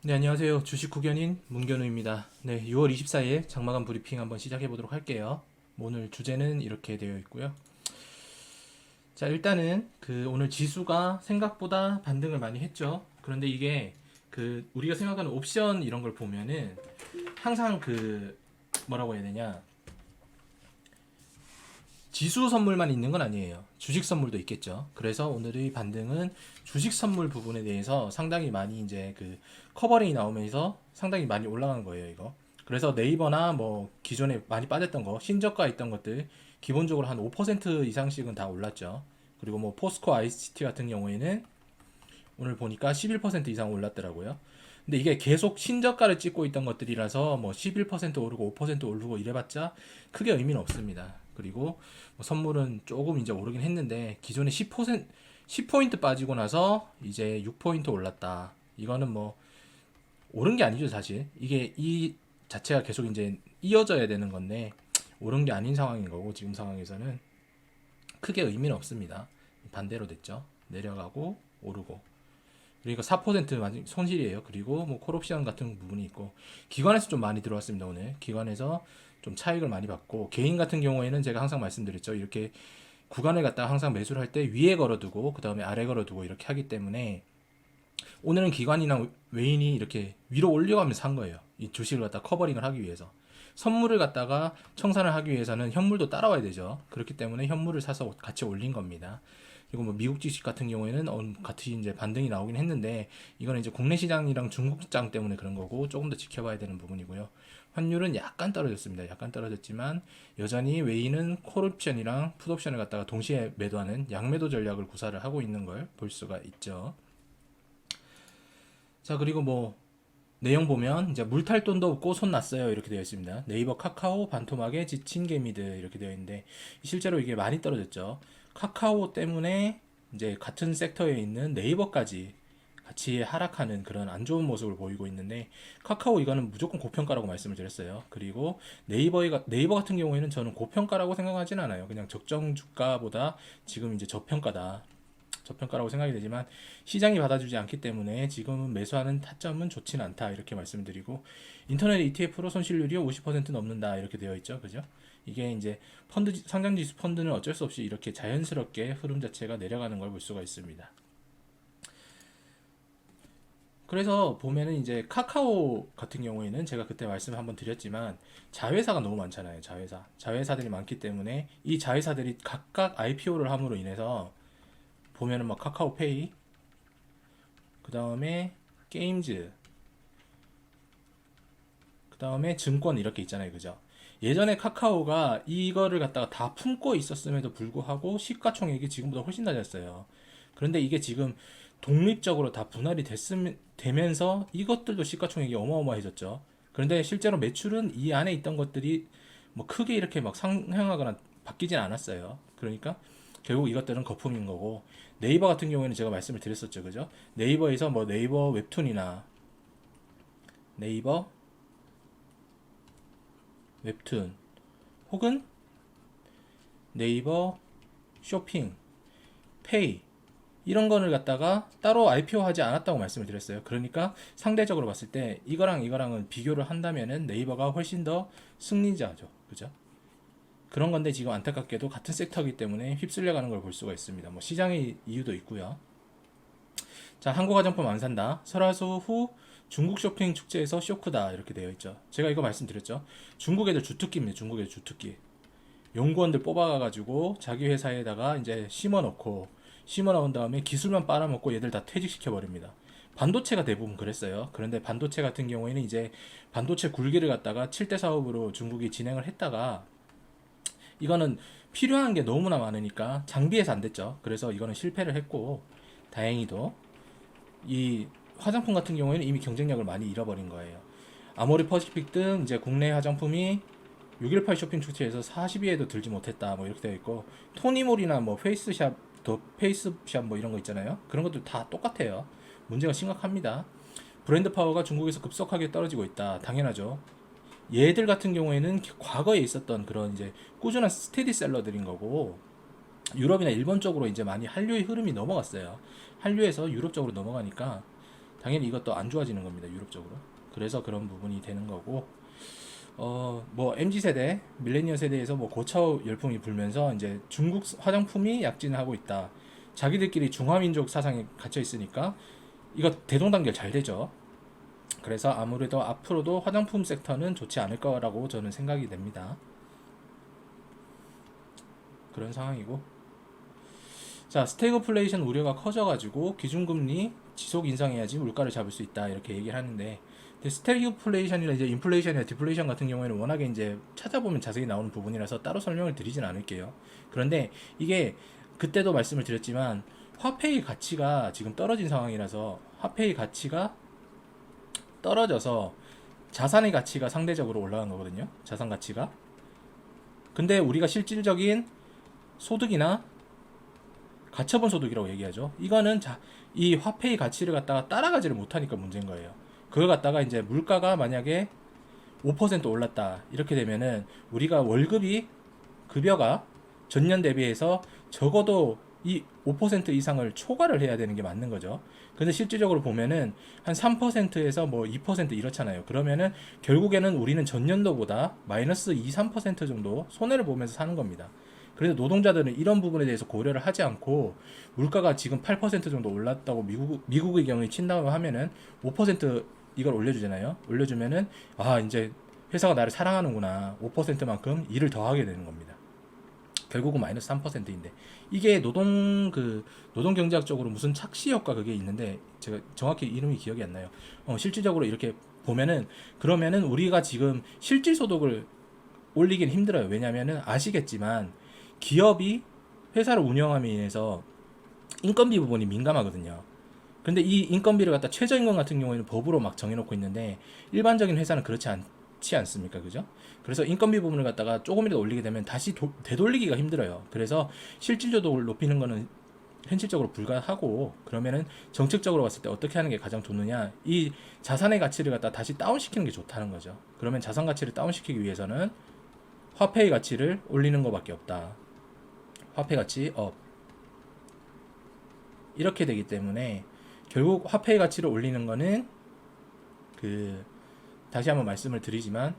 네, 안녕하세요. 주식 구견인 문견우입니다. 네, 6월 24일 장마감 브리핑 한번 시작해 보도록 할게요. 오늘 주제는 이렇게 되어 있고요. 자, 일단은 오늘 지수가 생각보다 반등을 많이 했죠. 그런데 이게 우리가 생각하는 옵션 이런 걸 보면은 항상 뭐라고 해야 되냐? 지수 선물만 있는 건 아니에요. 주식 선물도 있겠죠. 그래서 오늘의 반등은 주식 선물 부분에 대해서 상당히 많이 이제 커버링이 나오면서 상당히 많이 올라간 거예요, 이거. 그래서 네이버나 뭐 기존에 많이 빠졌던 거, 신저가 있던 것들 기본적으로 한 5% 이상씩은 다 올랐죠. 그리고 뭐 포스코 ICT 같은 경우에는 오늘 보니까 11% 이상 올랐더라고요. 근데 이게 계속 신저가를 찍고 있던 것들이라서 뭐 11% 오르고 5% 오르고 이래봤자 크게 의미는 없습니다. 그리고 뭐 선물은 조금 이제 오르긴 했는데 기존에 10포인트 빠지고 나서 이제 6포인트 올랐다. 이거는 뭐 오른 게 아니죠, 사실. 이게 이 자체가 계속 이제 이어져야 되는 건데 오른 게 아닌 상황인 거고 지금 상황에서는 크게 의미는 없습니다. 반대로 됐죠. 내려가고 오르고. 그러니까 4% 손실이에요. 그리고 뭐 콜옵션 같은 부분이 있고 기관에서 좀 많이 들어왔습니다. 오늘 기관에서 좀 차익을 많이 받고 개인 같은 경우에는 제가 항상 말씀드렸죠. 이렇게 구간을 갖다가 항상 매수를 할 때 위에 걸어두고 그 다음에 아래 걸어두고 이렇게 하기 때문에 오늘은 기관이나 외인이 이렇게 위로 올려가면서 산 거예요. 이 주식을 갖다 커버링을 하기 위해서. 선물을 갖다가 청산을 하기 위해서는 현물도 따라와야 되죠. 그렇기 때문에 현물을 사서 같이 올린 겁니다. 그리고 뭐 미국 주식 같은 경우에는 같이 이제 반등이 나오긴 했는데 이거는 이제 국내 시장이랑 중국 시장 때문에 그런 거고 조금 더 지켜봐야 되는 부분이고요. 환율은 약간 떨어졌습니다. 약간 떨어졌지만 여전히 외인은 콜옵션이랑 풋옵션을 갖다가 동시에 매도하는 양매도 전략을 구사를 하고 있는 걸 볼 수가 있죠. 자, 그리고 뭐 내용 보면 이제 물탈돈도 없고 손 났어요 이렇게 되어 있습니다. 네이버 카카오 반토막에 지친 개미들 이렇게 되어 있는데 실제로 이게 많이 떨어졌죠. 카카오 때문에 이제 같은 섹터에 있는 네이버까지 같이 하락하는 그런 안 좋은 모습을 보이고 있는데 카카오 이거는 무조건 고평가라고 말씀을 드렸어요. 그리고 네이버 같은 경우에는 저는 고평가라고 생각하진 않아요. 그냥 적정 주가보다 지금 이제 저평가라고 생각이 되지만 시장이 받아주지 않기 때문에 지금은 매수하는 타점은 좋지는 않다 이렇게 말씀드리고 인터넷 ETF로 손실률이 50% 넘는다 이렇게 되어 있죠. 그죠? 이게 이제 상장지수 펀드는 어쩔 수 없이 이렇게 자연스럽게 흐름 자체가 내려가는 걸 볼 수가 있습니다. 그래서 보면은 이제 카카오 같은 경우에는 제가 그때 말씀을 한번 드렸지만 자회사가 너무 많잖아요. 자회사들이 많기 때문에 이 자회사들이 각각 IPO를 함으로 인해서 보면은 막 카카오페이, 그 다음에 게임즈, 그 다음에 증권 이렇게 있잖아요. 그죠? 예전에 카카오가 이거를 갖다가 다 품고 있었음에도 불구하고 시가총액이 지금보다 훨씬 낮았어요. 그런데 이게 지금 독립적으로 다 분할이 되면서 이것들도 시가총액이 어마어마해졌죠. 그런데 실제로 매출은 이 안에 있던 것들이 뭐 크게 이렇게 막 상향하거나 바뀌진 않았어요. 그러니까 결국 이것들은 거품인 거고 네이버 같은 경우에는 제가 말씀을 드렸었죠. 그죠? 네이버에서 뭐 네이버 웹툰이나 네이버 웹툰 혹은 네이버 쇼핑, 페이 이런 거를 갖다가 따로 IPO 하지 않았다고 말씀을 드렸어요. 그러니까 상대적으로 봤을 때 이거랑은 비교를 한다면은 네이버가 훨씬 더 승리자죠. 그죠? 그런 건데 지금 안타깝게도 같은 섹터이기 때문에 휩쓸려 가는 걸 볼 수가 있습니다. 뭐 시장의 이유도 있고요. 자, 한국 화장품 안 산다. 설화수 후 중국 쇼핑 축제에서 쇼크다. 이렇게 되어 있죠. 제가 이거 말씀드렸죠. 중국 애들 주특기입니다. 중국 애들 주특기. 연구원들 뽑아가가지고 자기 회사에다가 이제 심어 넣은 다음에 기술만 빨아먹고 얘들 다 퇴직시켜 버립니다. 반도체가 대부분 그랬어요. 그런데 반도체 같은 경우에는 이제 반도체 굴기를 갖다가 7대 사업으로 중국이 진행을 했다가 이거는 필요한 게 너무나 많으니까 장비에서 안 됐죠. 그래서 이거는 실패를 했고 다행히도 이 화장품 같은 경우에는 이미 경쟁력을 많이 잃어버린 거예요. 아모리 퍼시픽 등 이제 국내 화장품이 6.18 쇼핑 축제에서 40위에도 들지 못했다 뭐 이렇게 되어 있고 토니몰이나 뭐 페이스샵 더 페이스샵 뭐 이런 거 있잖아요. 그런 것도 다 똑같아요. 문제가 심각합니다. 브랜드 파워가 중국에서 급속하게 떨어지고 있다. 당연하죠. 얘들 같은 경우에는 과거에 있었던 그런 이제 꾸준한 스테디셀러들인 거고 유럽이나 일본 쪽으로 이제 많이 한류의 흐름이 넘어갔어요. 한류에서 유럽 쪽으로 넘어가니까 당연히 이것도 안 좋아지는 겁니다. 유럽적으로. 그래서 그런 부분이 되는 거고, 뭐 MZ 세대, 밀레니얼 세대에서 뭐 고쳐 열풍이 불면서 이제 중국 화장품이 약진하고 있다. 자기들끼리 중화민족 사상에 갇혀 있으니까 이거 대동단결 잘 되죠. 그래서 아무래도 앞으로도 화장품 섹터는 좋지 않을 거라고 저는 생각이 됩니다. 그런 상황이고, 자, 스태그플레이션 우려가 커져가지고 기준금리 지속 인상해야지 물가를 잡을 수 있다 이렇게 얘기를 하는데, 근데 스태그플레이션이나 이제 인플레이션이나 디플레이션 같은 경우에는 워낙에 이제 찾아보면 자세히 나오는 부분이라서 따로 설명을 드리진 않을게요. 그런데 이게 그때도 말씀을 드렸지만 화폐의 가치가 지금 떨어진 상황이라서 화폐의 가치가 떨어져서 자산의 가치가 상대적으로 올라간 거거든요. 자산 가치가. 근데 우리가 실질적인 소득이나 가처분 소득이라고 얘기하죠. 이거는 이 화폐의 가치를 갖다가 따라가지를 못하니까 문제인 거예요. 그걸 갖다가 이제 물가가 만약에 5% 올랐다 이렇게 되면은 우리가 월급이 급여가 전년 대비해서 적어도 이 5% 이상을 초과를 해야 되는 게 맞는 거죠. 근데 실질적으로 보면은 한 3%에서 뭐 2% 이렇잖아요. 그러면은 결국에는 우리는 전년도보다 마이너스 2, 3% 정도 손해를 보면서 사는 겁니다. 그래서 노동자들은 이런 부분에 대해서 고려를 하지 않고 물가가 지금 8% 정도 올랐다고 미국의 경우에 친다고 하면은 5% 이걸 올려주잖아요. 올려주면은 아 이제 회사가 나를 사랑하는구나 5%만큼 일을 더 하게 되는 겁니다. 결국은 마이너스 3%인데 이게 노동 경제학적으로 무슨 착시 효과 그게 있는데 제가 정확히 이름이 기억이 안 나요. 실질적으로 이렇게 보면은 그러면은 우리가 지금 실질 소득을 올리긴 힘들어요. 왜냐면은 아시겠지만 기업이 회사를 운영함에 인해서 인건비 부분이 민감하거든요. 근데 이 인건비를 갖다 최저임금 같은 경우에는 법으로 막 정해놓고 있는데 일반적인 회사는 그렇지 않지 않습니까? 그죠? 그래서 인건비 부분을 갖다가 조금이라도 올리게 되면 다시 되돌리기가 힘들어요. 그래서 실질적으로 높이는 거는 현실적으로 불가하고 그러면은 정책적으로 봤을 때 어떻게 하는 게 가장 좋느냐 이 자산의 가치를 갖다 다시 다운시키는 게 좋다는 거죠. 그러면 자산 가치를 다운시키기 위해서는 화폐의 가치를 올리는 것밖에 없다. 화폐 가치 업 이렇게 되기 때문에 결국 화폐의 가치를 올리는 거는 다시 한번 말씀을 드리지만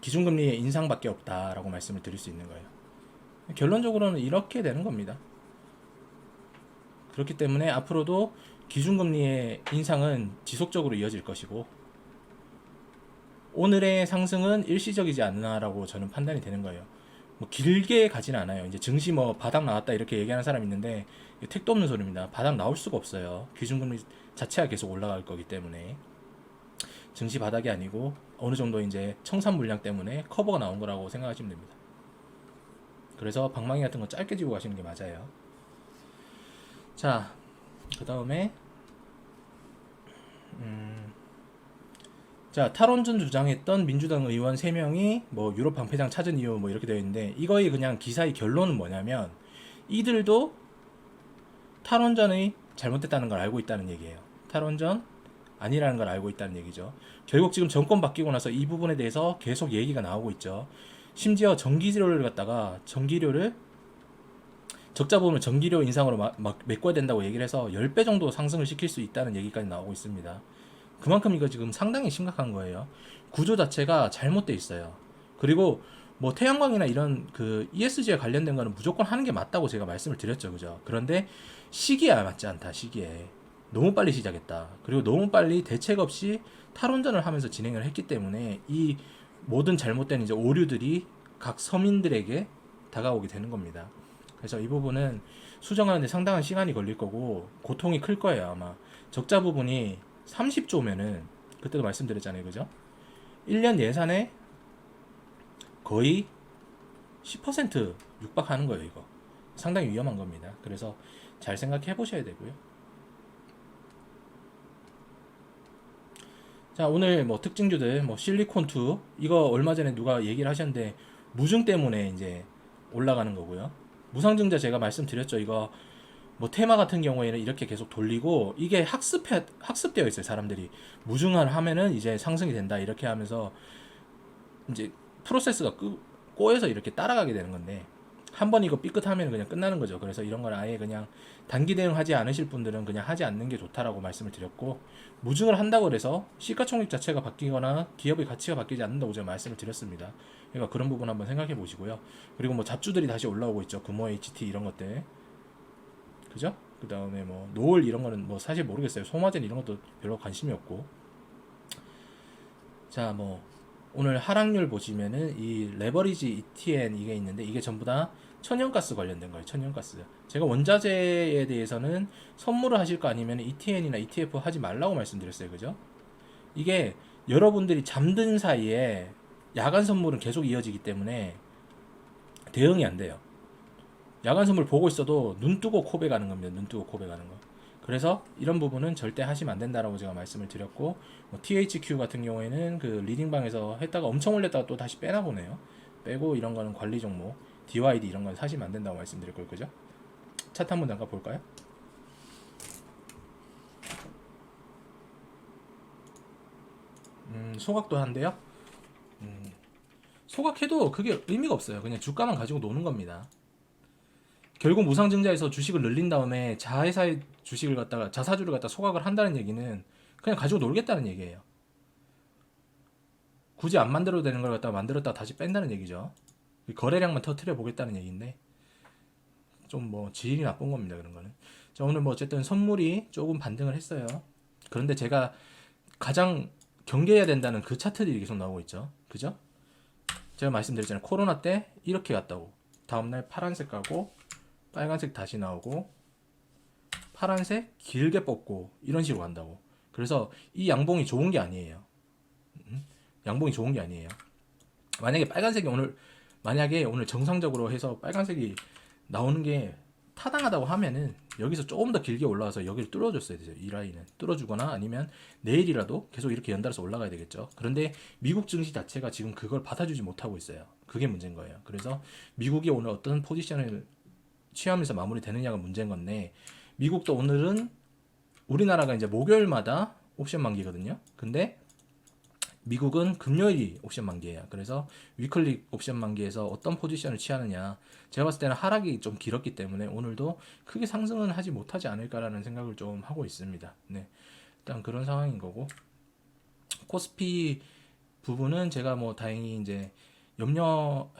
기준금리의 인상밖에 없다라고 말씀을 드릴 수 있는 거예요. 결론적으로는 이렇게 되는 겁니다. 그렇기 때문에 앞으로도 기준금리의 인상은 지속적으로 이어질 것이고 오늘의 상승은 일시적이지 않나라고 저는 판단이 되는 거예요. 뭐 길게 가지는 않아요. 이제 증시 뭐 바닥 나왔다 이렇게 얘기하는 사람 있는데 택도 없는 소리입니다. 바닥 나올 수가 없어요. 기준금리 자체가 계속 올라갈 거기 때문에 증시 바닥이 아니고 어느 정도 이제 청산 물량 때문에 커버가 나온 거라고 생각하시면 됩니다. 그래서 방망이 같은 거 짧게 쥐고 가시는 게 맞아요. 자, 그 다음에 자, 탈원전 주장했던 민주당 의원 3명이 뭐 유럽 방패장 찾은 이유 뭐 이렇게 되어 있는데 이거의 그냥 기사의 결론은 뭐냐면 이들도 탈원전이 잘못됐다는 걸 알고 있다는 얘기예요. 탈원전 아니라는 걸 알고 있다는 얘기죠. 결국 지금 정권 바뀌고 나서 이 부분에 대해서 계속 얘기가 나오고 있죠. 심지어 전기료를 적자 보면 전기료 인상으로 막 메꿔야 된다고 얘기를 해서 10배 정도 상승을 시킬 수 있다는 얘기까지 나오고 있습니다. 그만큼 이거 지금 상당히 심각한 거예요. 구조 자체가 잘못돼 있어요. 그리고 뭐 태양광이나 이런 ESG에 관련된 거는 무조건 하는 게 맞다고 제가 말씀을 드렸죠. 그죠? 그런데 시기에 맞지 않다. 시기에. 너무 빨리 시작했다. 그리고 너무 빨리 대책 없이 탈원전을 하면서 진행을 했기 때문에 이 모든 잘못된 이제 오류들이 각 서민들에게 다가오게 되는 겁니다. 그래서 이 부분은 수정하는데 상당한 시간이 걸릴 거고 고통이 클 거예요. 아마 적자 부분이 30조면은 그때도 말씀드렸잖아요. 그죠? 1년 예산에 거의 10% 육박하는 거예요. 이거 상당히 위험한 겁니다. 그래서 잘 생각해 보셔야 되고요. 자, 오늘 뭐 특징주들 뭐 실리콘2 이거 얼마 전에 누가 얘기를 하셨는데 무증 때문에 이제 올라가는 거고요. 무상증자 제가 말씀드렸죠. 이거 뭐 테마 같은 경우에는 이렇게 계속 돌리고 이게 학습되어 있어요. 사람들이 무증을 하면은 이제 상승이 된다 이렇게 하면서 이제 프로세스가 꼬여서 이렇게 따라가게 되는 건데 한 번 이거 삐끗하면 그냥 끝나는 거죠. 그래서 이런 걸 아예 그냥 단기 대응하지 않으실 분들은 그냥 하지 않는 게 좋다라고 말씀을 드렸고, 무증을 한다고 해서 시가총액 자체가 바뀌거나 기업의 가치가 바뀌지 않는다고 제가 말씀을 드렸습니다. 그러니까 그런 부분 한번 생각해 보시고요. 그리고 뭐 잡주들이 다시 올라오고 있죠. 금호 HT 이런 것들, 그죠? 그 다음에 뭐 노을 이런 거는 뭐 사실 모르겠어요. 소마젠 이런 것도 별로 관심이 없고. 자, 뭐 오늘 하락률 보시면은 이 레버리지 ETN 이게 있는데, 이게 전부 다 천연가스 관련된 거예요. 천연가스. 제가 원자재에 대해서는 선물을 하실 거 아니면 ETN이나 ETF 하지 말라고 말씀드렸어요. 그죠? 이게 여러분들이 잠든 사이에 야간 선물은 계속 이어지기 때문에 대응이 안 돼요. 야간 선물 보고 있어도 눈 뜨고 코베 가는 겁니다. 눈 뜨고 코베 가는 거. 그래서 이런 부분은 절대 하시면 안 된다라고 제가 말씀을 드렸고, 뭐 THQ 같은 경우에는 그 리딩방에서 했다가 엄청 올렸다가 또 다시 빼나 보네요. 빼고 이런 거는 관리 종목, DYD 이런 건 사시면 안 된다고 말씀드릴 걸 거죠. 차트 한번 잠깐 볼까요? 소각도 한대요. 소각해도 그게 의미가 없어요. 그냥 주가만 가지고 노는 겁니다. 결국 무상증자에서 주식을 늘린 다음에 자회사의 주식을 갖다가 자사주를 갖다 소각을 한다는 얘기는 그냥 가지고 놀겠다는 얘기예요. 굳이 안 만들어도 되는 걸 갖다가 만들었다가 다시 뺀다는 얘기죠. 거래량만 터트려 보겠다는 얘기인데 좀 뭐 질이 나쁜 겁니다. 그런 거는. 자, 오늘 뭐 어쨌든 선물이 조금 반등을 했어요. 그런데 제가 가장 경계해야 된다는 그 차트들이 계속 나오고 있죠. 그죠? 제가 말씀드렸잖아요. 코로나 때 이렇게 갔다고. 다음날 파란색 가고 빨간색 다시 나오고 파란색 길게 뻗고 이런 식으로 간다고. 그래서 이 양봉이 좋은 게 아니에요. 양봉이 좋은 게 아니에요. 만약에 오늘 정상적으로 해서 빨간색이 나오는 게 타당하다고 하면은 여기서 조금 더 길게 올라와서 여기를 뚫어줬어야 되죠. 이 라인은 뚫어주거나 아니면 내일이라도 계속 이렇게 연달아서 올라가야 되겠죠. 그런데 미국 증시 자체가 지금 그걸 받아주지 못하고 있어요. 그게 문제인 거예요. 그래서 미국이 오늘 어떤 포지션을 취하면서 마무리되느냐가 문제인 건데, 미국도 오늘은 우리나라가 이제 목요일마다 옵션 만기거든요. 근데 미국은 금요일이 옵션 만기예요. 그래서 위클리 옵션 만기에서 어떤 포지션을 취하느냐, 제가 봤을 때는 하락이 좀 길었기 때문에 오늘도 크게 상승은 하지 못하지 않을까라는 생각을 좀 하고 있습니다. 네, 일단 그런 상황인 거고, 코스피 부분은 제가 뭐 다행히 이제 염려했던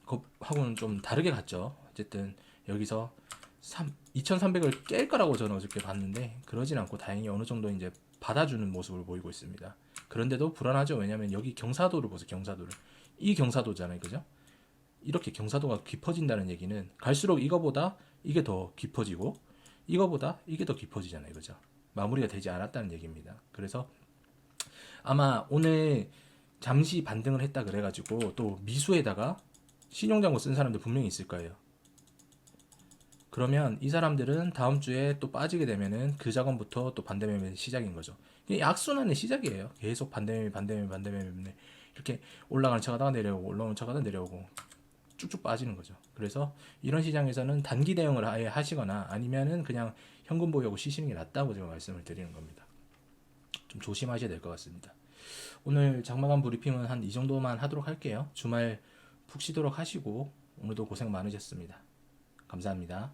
것하고는 좀 다르게 갔죠. 어쨌든 여기서 2300을 깰 거라고 저는 어저께 봤는데 그러진 않고 다행히 어느 정도 이제 받아주는 모습을 보이고 있습니다. 그런데도 불안하죠. 왜냐면 여기 경사도를 보세요. 경사도를. 이 경사도잖아요. 그죠? 이렇게 경사도가 깊어진다는 얘기는 갈수록 이거보다 이게 더 깊어지고 이거보다 이게 더 깊어지잖아요. 그죠? 마무리가 되지 않았다는 얘기입니다. 그래서 아마 오늘 잠시 반등을 했다 그래가지고 또 미수에다가 신용장고 쓴 사람들 분명히 있을 거예요. 그러면 이 사람들은 다음 주에 또 빠지게 되면은 그 작업부터 또 반대매매 시작인 거죠. 이게 악순환의 시작이에요. 계속 반대매매 이렇게 올라가는 차가 내려오고 올라오는 차가 내려오고 쭉쭉 빠지는 거죠. 그래서 이런 시장에서는 단기 대응을 아예 하시거나 아니면은 그냥 현금 보유하고 쉬시는 게 낫다고 제가 말씀을 드리는 겁니다. 좀 조심하셔야 될 것 같습니다. 오늘 장마감 브리핑은 한 이 정도만 하도록 할게요. 주말 푹 쉬도록 하시고 오늘도 고생 많으셨습니다. 감사합니다.